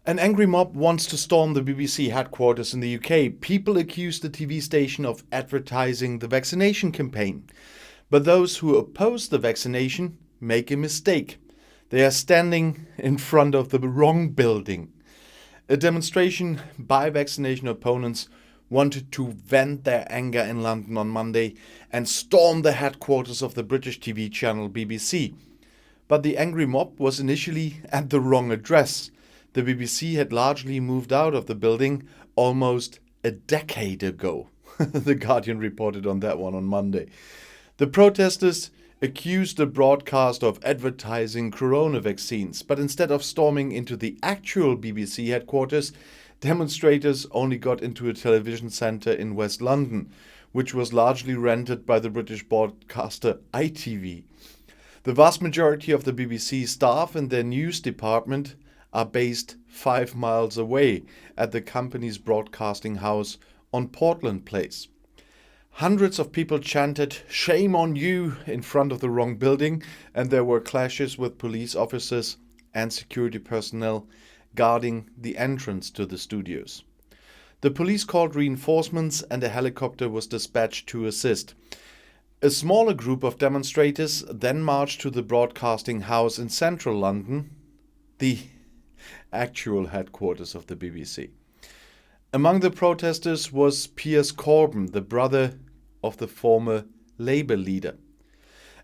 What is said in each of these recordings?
An angry mob wants to storm the BBC headquarters in the UK. People accuse the TV station of advertising the vaccination campaign. But those who oppose the vaccination make a mistake. They are standing in front of the wrong building. A demonstration by vaccination opponents wanted to vent their anger in London on Monday and storm the headquarters of the British TV channel BBC. But the angry mob was initially at the wrong address. The BBC had largely moved out of the building almost a decade ago. The Guardian reported on that one on Monday. The protesters accused the broadcast of advertising corona vaccines, but instead of storming into the actual BBC headquarters, demonstrators only got into a television centre in West London, which was largely rented by the British broadcaster ITV. The vast majority of the BBC staff and their news department are based 5 miles away at the company's broadcasting house on Portland Place. Hundreds of people chanted, "Shame on you," in front of the wrong building, and there were clashes with police officers and security personnel guarding the entrance to the studios. The police called reinforcements and a helicopter was dispatched to assist. A smaller group of demonstrators then marched to the broadcasting house in central London, the actual headquarters of the BBC. Among the protesters was Piers Corbyn, the brother of the former Labour leader.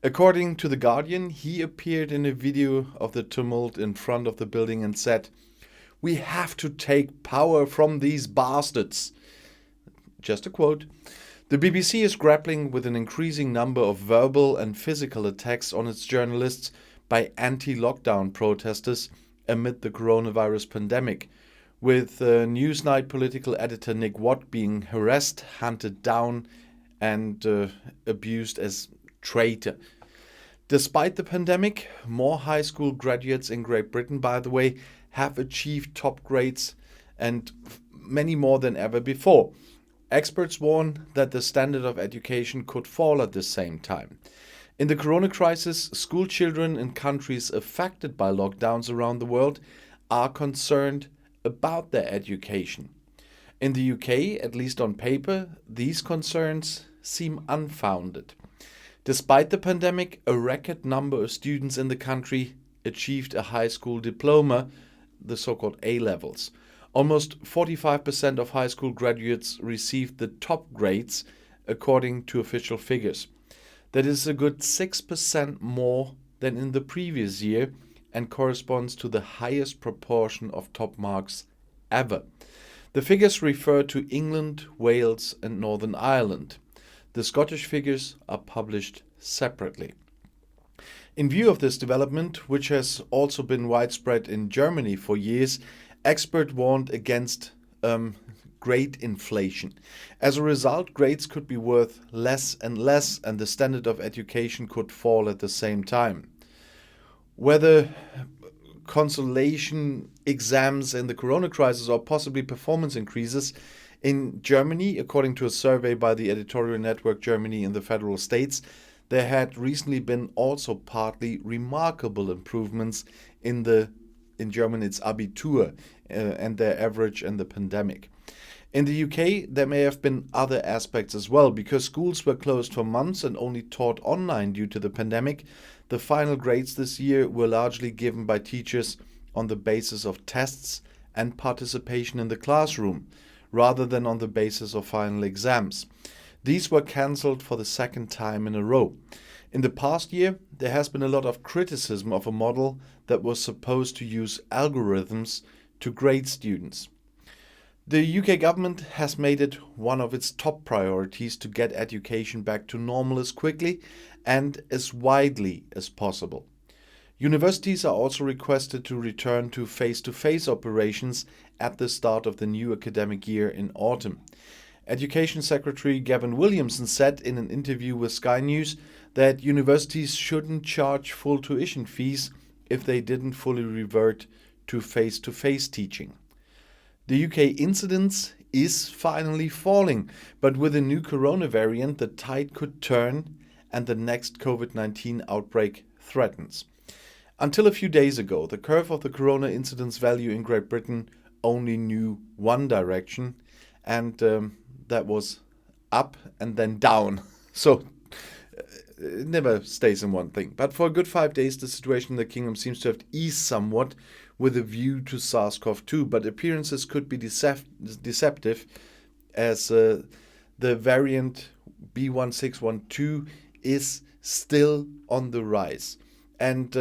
According to The Guardian, he appeared in a video of the tumult in front of the building and said, "We have to take power from these bastards." Just a quote. The BBC is grappling with an increasing number of verbal and physical attacks on its journalists by anti-lockdown protesters amid the coronavirus pandemic, with Newsnight political editor Nick Watt being harassed, hunted down and abused as traitor. Despite the pandemic, more high school graduates in Great Britain, by the way, have achieved top grades and many more than ever before. Experts warn that the standard of education could fall at the same time. In the corona crisis, school children in countries affected by lockdowns around the world are concerned about their education. In the UK, at least on paper, these concerns seem unfounded. Despite the pandemic, a record number of students in the country achieved a high school diploma, the so-called A-levels. Almost 45% of high school graduates received the top grades, according to official figures. That is a good 6% more than in the previous year and corresponds to the highest proportion of top marks ever. The figures refer to England, Wales and Northern Ireland. The Scottish figures are published separately. In view of this development, which has also been widespread in Germany for years, experts warned against grade inflation. As a result, grades could be worth less and less, and the standard of education could fall at the same time. Whether consolation exams in the corona crisis or possibly performance increases in Germany, according to a survey by the editorial network Germany in the Federal States, there had recently been also partly remarkable improvements in German it's Abitur and their average in the pandemic. In the UK, there may have been other aspects as well. Because schools were closed for months and only taught online due to the pandemic, the final grades this year were largely given by teachers on the basis of tests and participation in the classroom, rather than on the basis of final exams. These were cancelled for the second time in a row. In the past year, there has been a lot of criticism of a model that was supposed to use algorithms to grade students. The UK government has made it one of its top priorities to get education back to normal as quickly and as widely as possible. Universities are also requested to return to face-to-face operations at the start of the new academic year in autumn. Education Secretary Gavin Williamson said in an interview with Sky News that universities shouldn't charge full tuition fees if they didn't fully revert to face-to-face teaching. The UK incidence is finally falling, but with a new corona variant, the tide could turn and the next COVID-19 outbreak threatens. Until a few days ago, the curve of the corona incidence value in Great Britain only knew one direction, and that was up and then down. So it never stays in one thing. But for a good 5 days, the situation in the kingdom seems to have eased somewhat with a view to SARS-CoV-2, but appearances could be deceptive as the variant B1612 is still on the rise. And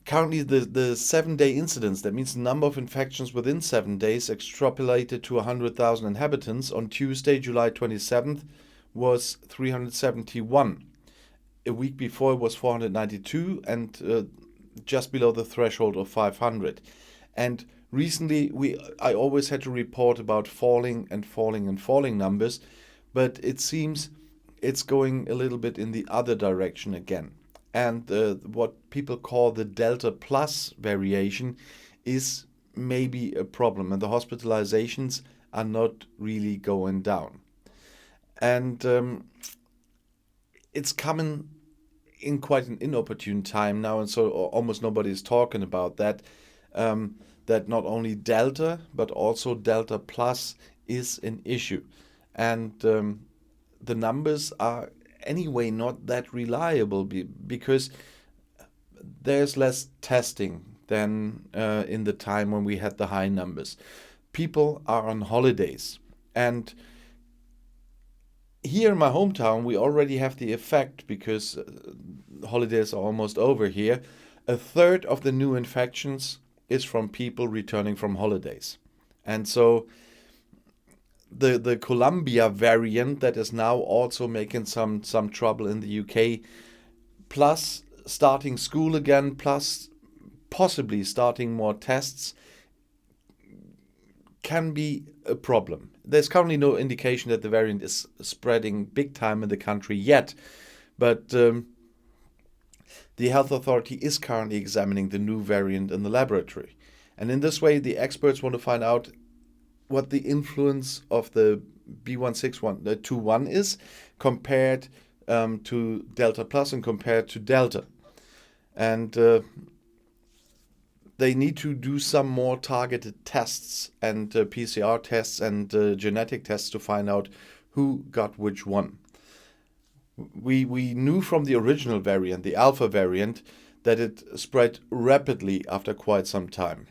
currently the 7-day incidence, that means the number of infections within 7 days extrapolated to 100,000 inhabitants on Tuesday, July 27th, was 371. A week before it was 492 and just below the threshold of 500. And recently I always had to report about falling numbers, but it seems it's going a little bit in the other direction again. And what people call the Delta Plus variation is maybe a problem, and the hospitalizations are not really going down. And it's coming in quite an inopportune time now, and so almost nobody is talking about that. That not only Delta, but also Delta Plus is an issue. And the numbers are anyway not that reliable because there's less testing than in the time when we had the high numbers. People are on holidays, and here in my hometown we already have the effect, because holidays are almost over here. A third of the new infections is from people returning from holidays. And so the Columbia variant that is now also making some trouble in the UK, plus starting school again, plus possibly starting more tests, can be a problem. There's currently no indication that the variant is spreading big time in the country yet, but the health authority is currently examining the new variant in the laboratory. And in this way, the experts want to find out what the influence of the B1621 is compared to Delta Plus and compared to Delta. And they need to do some more targeted tests and PCR tests and genetic tests to find out who got which one. We knew from the original variant, the Alpha variant, that it spread rapidly after quite some time.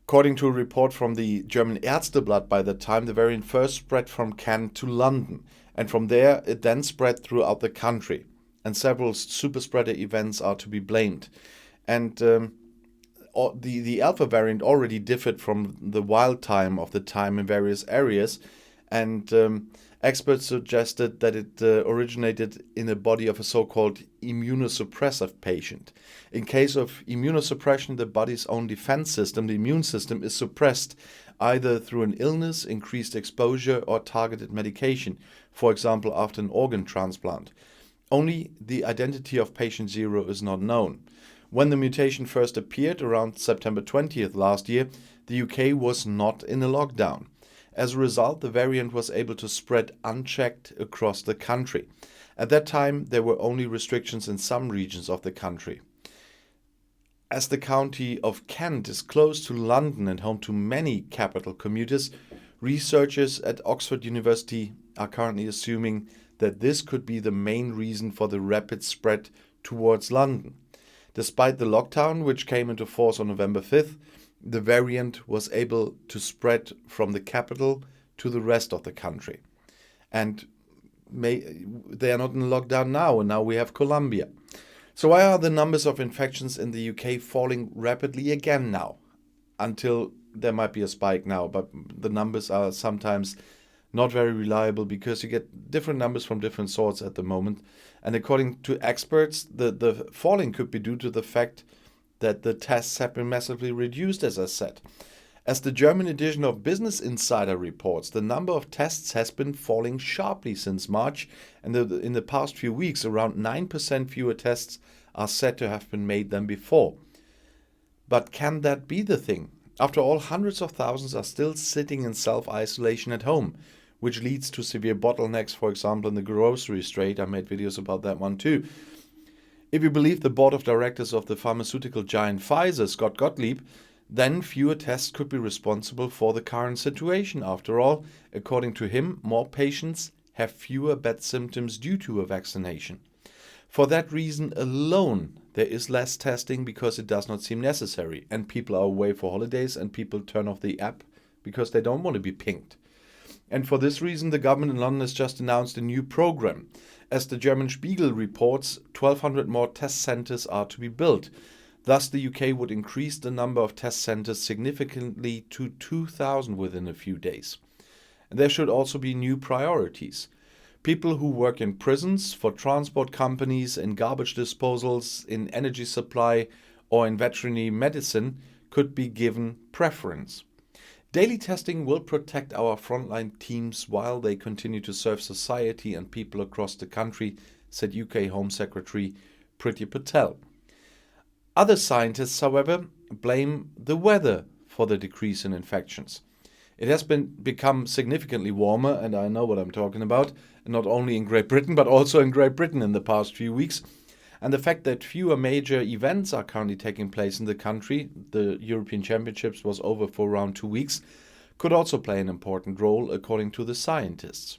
According to a report from the German Ärzteblatt, by the time the variant first spread from Cannes to London, and from there it then spread throughout the country, and several superspreader events are to be blamed. And the Alpha variant already differed from the wild time of the time in various areas, and experts suggested that it originated in the body of a so-called immunosuppressive patient. In case of immunosuppression, the body's own defense system, the immune system, is suppressed either through an illness, increased exposure, or targeted medication, for example, after an organ transplant. Only the identity of patient 0 is not known. When the mutation first appeared around September 20th last year, the UK was not in a lockdown. As a result, the variant was able to spread unchecked across the country. At that time, there were only restrictions in some regions of the country. As the county of Kent is close to London and home to many capital commuters, researchers at Oxford University are currently assuming that this could be the main reason for the rapid spread towards London. Despite the lockdown, which came into force on November 5th, the variant was able to spread from the capital to the rest of the country. And they are not in lockdown now, and now we have Colombia. So why are the numbers of infections in the UK falling rapidly again now? Until there might be a spike now, but the numbers are sometimes not very reliable because you get different numbers from different sources at the moment. And according to experts, the falling could be due to the fact that the tests have been massively reduced, as I said. As the German edition of Business Insider reports, the number of tests has been falling sharply since March, and in the past few weeks, around 9% fewer tests are said to have been made than before. But can that be the thing? After all, hundreds of thousands are still sitting in self-isolation at home, which leads to severe bottlenecks, for example, in the grocery trade. I made videos about that one too. If you believe the board of directors of the pharmaceutical giant Pfizer, Scott Gottlieb, then fewer tests could be responsible for the current situation. After all, according to him, more patients have fewer bad symptoms due to a vaccination. For that reason alone, there is less testing because it does not seem necessary, and people are away for holidays and people turn off the app because they don't want to be pinged. And for this reason, the government in London has just announced a new program. As the German Spiegel reports, 1,200 more test centers are to be built. Thus, the UK would increase the number of test centers significantly to 2,000 within a few days. And there should also be new priorities. People who work in prisons, for transport companies, in garbage disposals, in energy supply, or in veterinary medicine could be given preference. Daily testing will protect our frontline teams while they continue to serve society and people across the country, said UK Home Secretary Priti Patel. Other scientists, however, blame the weather for the decrease in infections. It has become significantly warmer, and I know what I'm talking about, not only in Great Britain, but also in Great Britain in the past few weeks. And the fact that fewer major events are currently taking place in the country, the European Championships was over for around 2 weeks, could also play an important role, according to the scientists.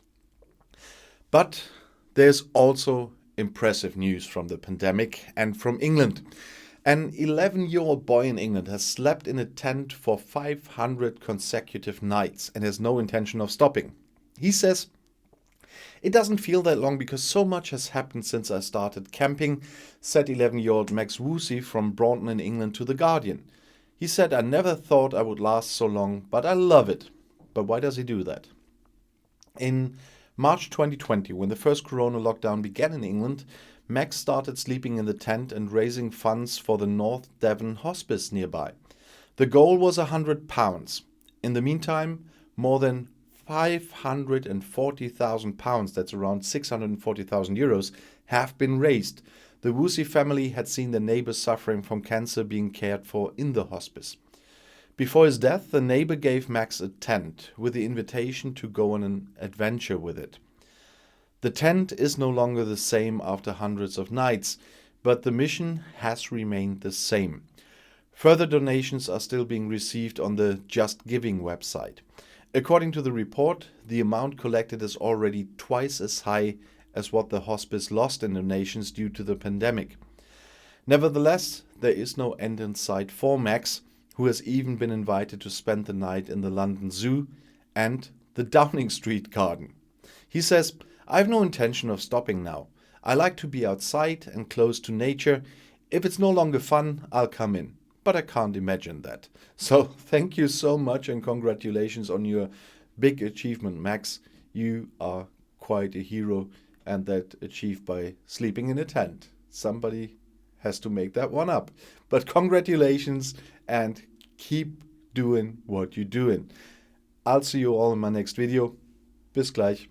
But there's also impressive news from the pandemic and from England. An 11-year-old boy in England has slept in a tent for 500 consecutive nights and has no intention of stopping. He says, "It doesn't feel that long because so much has happened since I started camping," said 11-year-old Max Woosie from Braunton in England to The Guardian. He said, "I never thought I would last so long, but I love it." But why does he do that? In March 2020, when the first corona lockdown began in England, Max started sleeping in the tent and raising funds for the North Devon hospice nearby. The goal was £100. In the meantime, more than £540,000, that's around 640,000 euros, have been raised. The Woosie family had seen their neighbors suffering from cancer being cared for in the hospice. Before his death, the neighbor gave Max a tent with the invitation to go on an adventure with it. The tent is no longer the same after hundreds of nights, but the mission has remained the same. Further donations are still being received on the Just Giving website. According to the report, the amount collected is already twice as high as what the hospice lost in donations due to the pandemic. Nevertheless, there is no end in sight for Max, who has even been invited to spend the night in the London Zoo and the Downing Street Garden. He says, "I have no intention of stopping now. I like to be outside and close to nature. If it's no longer fun, I'll come in. But I can't imagine that." So thank you so much and congratulations on your big achievement, Max. You are quite a hero, and that achieved by sleeping in a tent. Somebody has to make that one up. But congratulations and keep doing what you're doing. I'll see you all in my next video. Bis gleich.